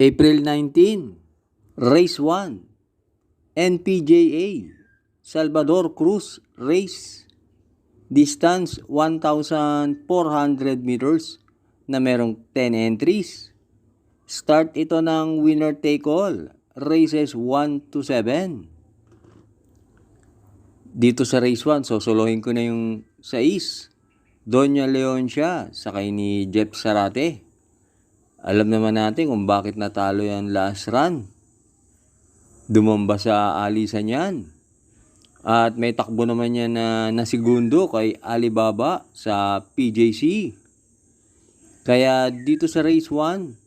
April 19, Race 1, NPJA, Salvador Cruz Race. Distance 1,400 meters na merong 10 entries. Start ito ng winner take all, races 1 to 7. Dito sa race 1, sosolohin ko na yung 6. Doña Leoncia, sakay ni Jeff Sarate. Alam naman natin kung bakit natalo yan last run. Dumamba sa alisan yan. At may takbo naman yan na segundo kay Alibaba sa PJC. Kaya dito sa race 1,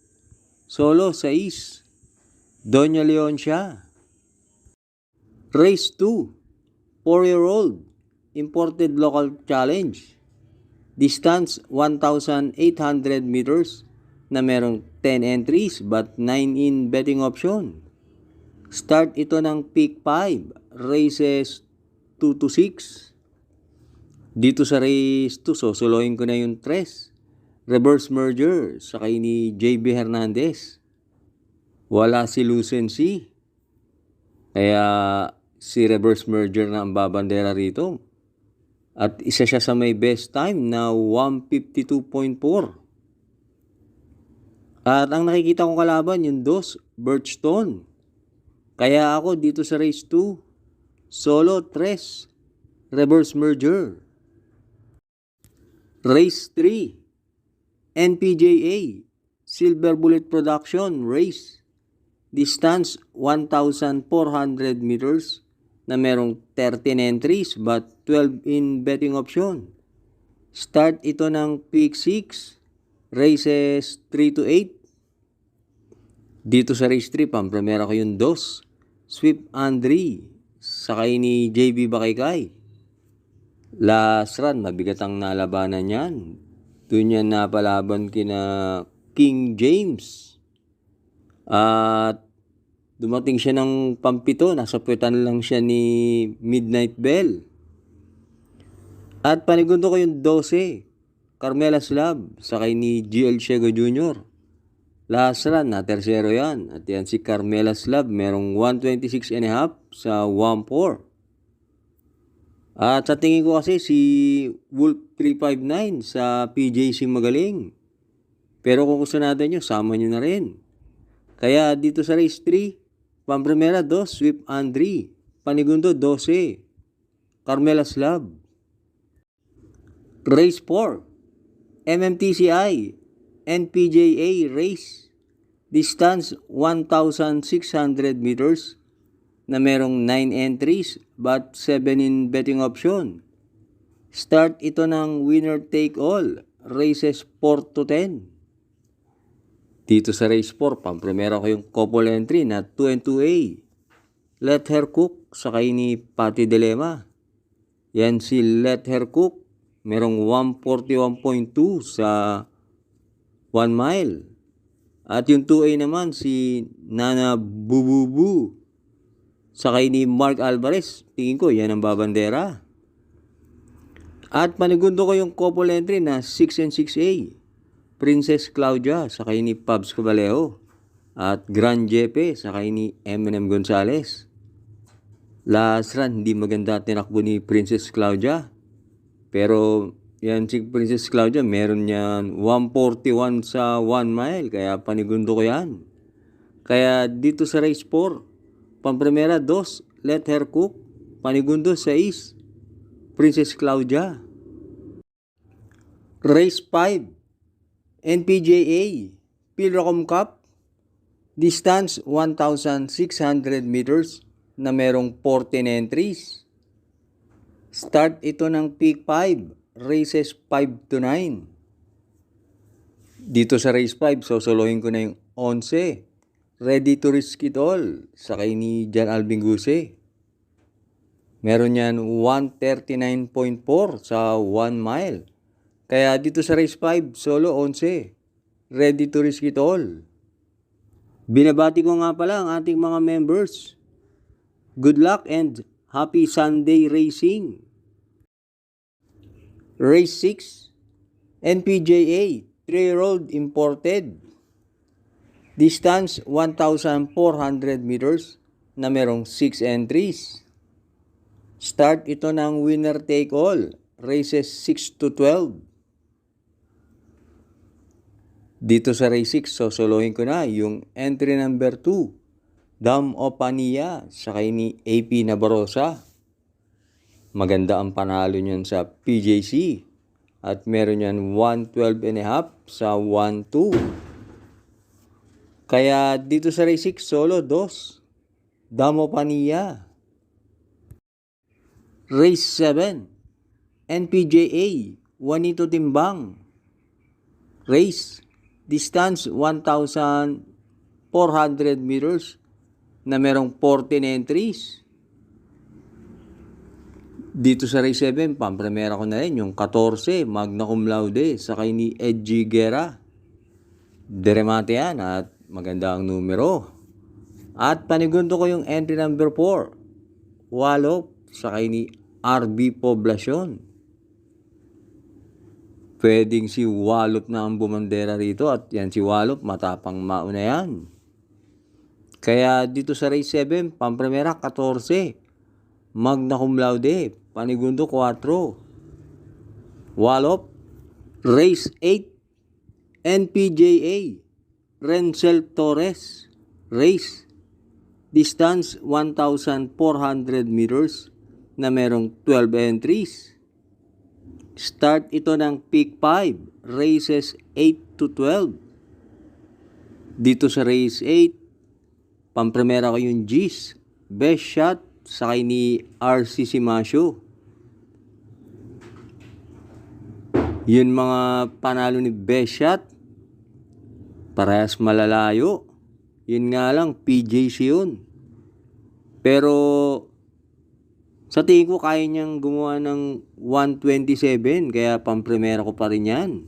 solo 6, Doña Leoncia. Race 2, 4-year-old, imported local challenge. Distance 1,800 meters na merong 10 entries but 9 in betting option. Start ito ng peak 5, races 2 to 6. Dito sa race 2, sosolohin ko na yung 3. Reverse merger, sakay ni JB Hernandez. Wala si Lucency. Kaya si reverse merger na ang babandera rito. At isa siya sa may best time na 152.4. At ang nakikita kong kalaban, yung 2, Birchstone. Kaya ako dito sa race 2, solo 3, reverse merger. Race 3, NPJA, Silver Bullet Production Race. Distance 1,400 meters na merong 13 entries but 12 in betting option. Start ito ng peak 6, races 3 to 8. Dito sa race 3, pampremera ko yung 2, Swift Andre, sakay ni JB Bakaykay. Last run, mabigat ang nalabanan yan. Doon yan napalaban kina King James. At dumating siya ng pampito, nasa puwetan lang siya ni Midnight Bell. At panigundo ko yung 12, Carmela Slab, sakay ni GL Shego Jr. Last run, na tersero yan. At yan si Carmela Slab, merong 126.5 sa 1.4. At sa tingin ko kasi si Wolf 359 sa PJC magaling. Pero kung gusto natin nyo, sama nyo na rin. Kaya dito sa race 3, pampremera 2, Swift Andre. Panigundo 12, Carmela Slab. Race 4, MMTCI, NPJA Race. Distance 1,600 meters na merong 9 entries but 7 in betting option. Start ito ng winner take all, races 4 to 10. Dito sa race 4, pampremera ko yung couple entry na 2 and 2A. Let Her Cook, sakay ni Patty Dilema. Yan si Let Her Cook, merong 141.2 sa 1 mile. At yung 2A naman si Nana Bububu, sakay ni Mark Alvarez. Tingin ko yan ang babandera. At panigundo ko yung couple entry na 6 and 6A. Princess Claudia, sakay ni Pabs Cabalejo. At Grand Jepe, sakay ni Eminem Gonzalez. Last run, hindi maganda tinakbo ni Princess Claudia. Pero yan si Princess Claudia, meron yan 141 sa 1 mile. Kaya panigundo ko yan. Kaya dito sa race 4, pampremera 2, Let Her Cook. Panigundo 6, Princess Claudia. Race 5, NPJA, Pilracom Cup. Distance 1,600 meters na merong 14 entries. Start ito ng peak 5, races 5 to 9. Dito sa race 5, sosolohin ko na yung 11, Ready to Risk It All, sakay ni Jan Alvin Guse. Meron yan 139.4 sa 1 mile. Kaya dito sa race 5, solo 11, Ready to Risk It All. Binabati ko nga pala ang ating mga members. Good luck and happy Sunday racing. Race 6, NPJA, 3-year-old imported. Distance 1,400 meters na merong 6 entries. Start ito ng winner take all, races 6 to 12. Dito sa race 6, sosolohin ko na yung entry number 2, Dam of Pania, sakay ni AP Nabarosa. Maganda ang panalo niyan sa PJC. At meron yan 112.5 sa 1-2. Kaya dito sa race 6, solo 2, Dam of Pania. Race 7, NPJA, Juanito Timbang. Race, distance 1,400 meters na merong 14 entries. Dito sa race 7, pampremera ko na rin yung 14, magna cum laude, sakay ni Edgy Guerra. Deremate yan at maganda ang numero. At panigundo ko yung entry number 4, Walop, sakay ni RB Poblacion. Pwedeng si Walop na ang bumandera rito at yan si Walop, matapang mauna yan. Kaya dito sa race 7, pampremera 14, magna cum laude, panigundo 4, Walop. Race 8, NPJA, Renzel Torres. Race, distance 1,400 meters na merong 12 entries. Start ito ng peak 5, races 8 to 12. Dito sa race 8, pampremera ko yung G's, Best Shot, sakay ni RC Simasio. Yun mga panalo ni Best Shot, parehas malalayo. Yun nga lang, PJC yun. Pero sa tingin ko kaya niyang gumawa ng 127, kaya pampremera ko pa rin yan.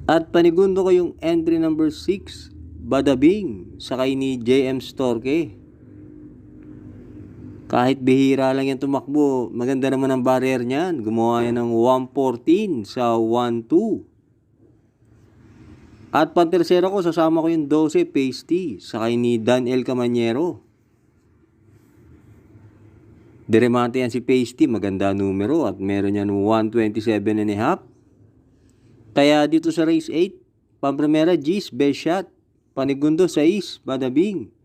At panigundo ko yung entry number 6, Badabing, sakay ni JM Storke. Kahit bihira lang yan tumakbo, maganda naman ang barrier niyan. Gumawa yan ng 114 sa 1-2. At pantersero ko, sasama ko yung 12, Pasty, sakay ni Dan El Camanyero. Deremate yan si Pasty, maganda numero at meron yan 127.5. Kaya dito sa race 8, pampremera G's, Best Shot, panigundo 6, Badabing,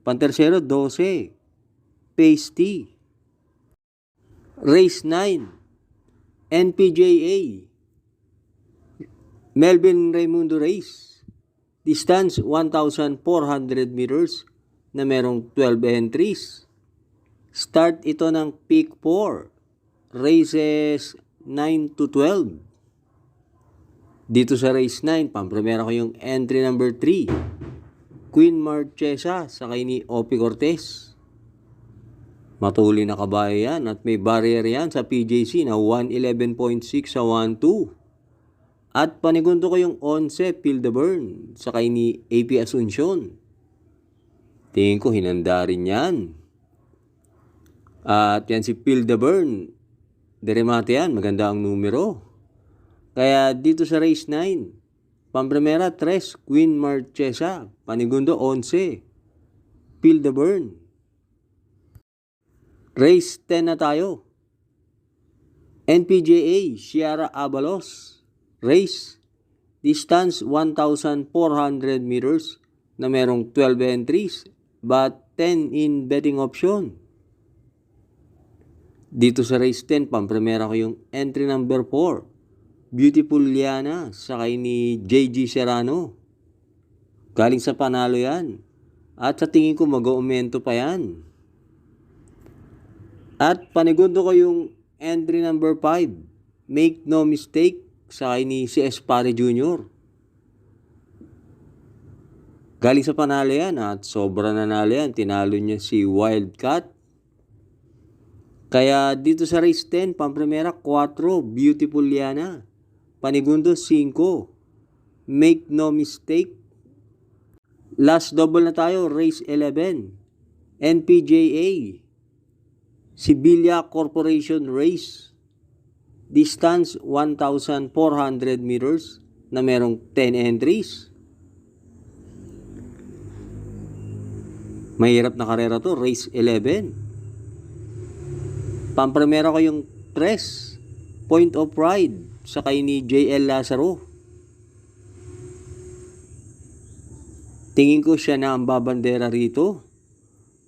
pantersero 12, Pasty. Race 9, NPJA, Melvin Raimundo Race, distance 1,400 meters na merong 12 entries. Start ito ng peak 4, races 9 to 12. Dito sa race 9, pampremera ko yung entry number 3, Queen Marchesa, sakay ni Opi Cortez. Matuli na kabayo yan at may barrier yan sa PJC na 111.6 sa 1-2. At panigundo ko yung 11, Feel the Burn, sakay ni AP Asuncion. Tingin ko hinanda rin yan. At yan si Feel the Burn, deremate yan, maganda ang numero. Kaya dito sa race 9, pampremera 3, Queen Marchesa, panigundo 11, Feel the Burn. Race 10 na tayo. NPJA, Sierra Abalos. Race, distance 1,400 meters na merong 12 entries but 10 in betting option. Dito sa race 10, pampremera ko yung entry number 4, Beautiful Liana, sakay ni JG Serrano. Galing sa panalo yan. At sa tingin ko mag-aumento pa yan. At panigundo ko yung entry number 5, Make No Mistake, sakay ni CS Pare Jr. Galing sa panalo yan at sobra nanalo yan. Tinalo niya si Wildcat. Kaya dito sa race 10, pampremera 4, Beautiful Liana, panigundo 5, Make No Mistake. Last double na tayo, race 11, NPJA, Sibilia Corporation Race, distance 1,400 meters na merong 10 entries. Mahirap na karera to, race 11. Pamprimera ko yung Tres, Point of Pride, sakay ni JL Lazaro. Tingin ko siya na ang babandera rito.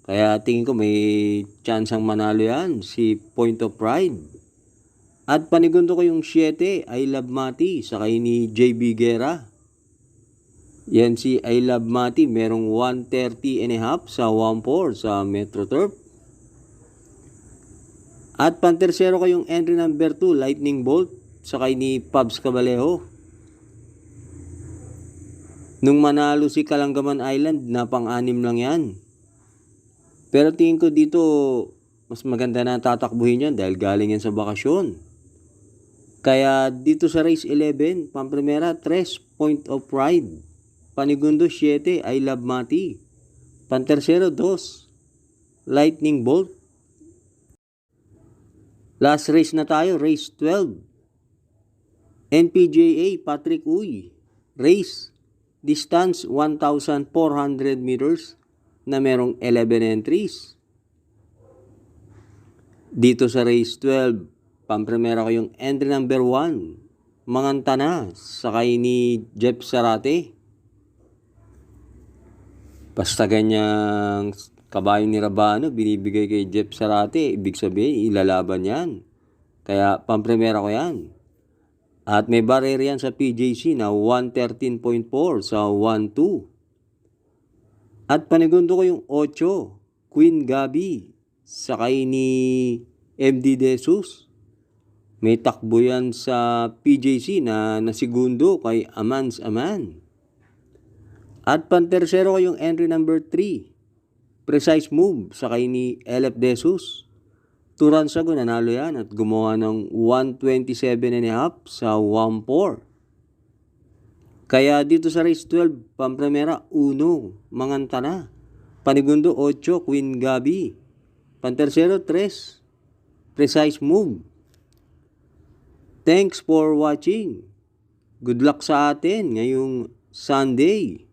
Kaya tingin ko may chance ang manalo yan, si Point of Pride. At panigundo ko yung 7, I Love Mati, sakay ni JB Guerra. Yan si I Love Mati, merong 130.5 sa 1.4 sa Metro Turf. At pantersero ko yung entry number 2, Lightning Bolt, sakay ni Pabs Cabalejo. Nung manalo si Kalangaman Island, na pang-anim lang yan. Pero tingin ko dito, mas maganda na tatakbuhin yan dahil galing yan sa bakasyon. Kaya dito sa race 11, pamprimera, 3, Point of Pride. Panigundo, 7, I Love Mati. Pantersero, 2, Lightning Bolt. Last race na tayo, race 12. NPJA Patrick Uy. Race, distance 1,400 meters na merong 11 entries. Dito sa race 12, pamprimera ko yung entry number 1, Mangantana, sakay ni Jeff Sarate. Basta ganyang kabayo ni Rabano, binibigay kay Jeff Sarate, ibig sabihin, ilalaban yan. Kaya, pamprimera ko yan. At may barrier yan sa PJC na 113.4 sa 1.2. At panigundo ko yung 8, Queen Gabi, sakay ni MD Jesus. May takbo yan sa PJC na nasigundo kay Amans Aman. At pantersero ko yung entry number 3, Precise Move, sakay ni LF Jesus. 2 runs ago, nanalo yan at gumawa ng 127.5 sa 1.4. Kaya dito sa race 12, pamprimera, 1, Mangantana. Panigundo, 8, Queen Gabi. Pantersero, 3, Precise Move. Thanks for watching. Good luck sa atin ngayong Sunday.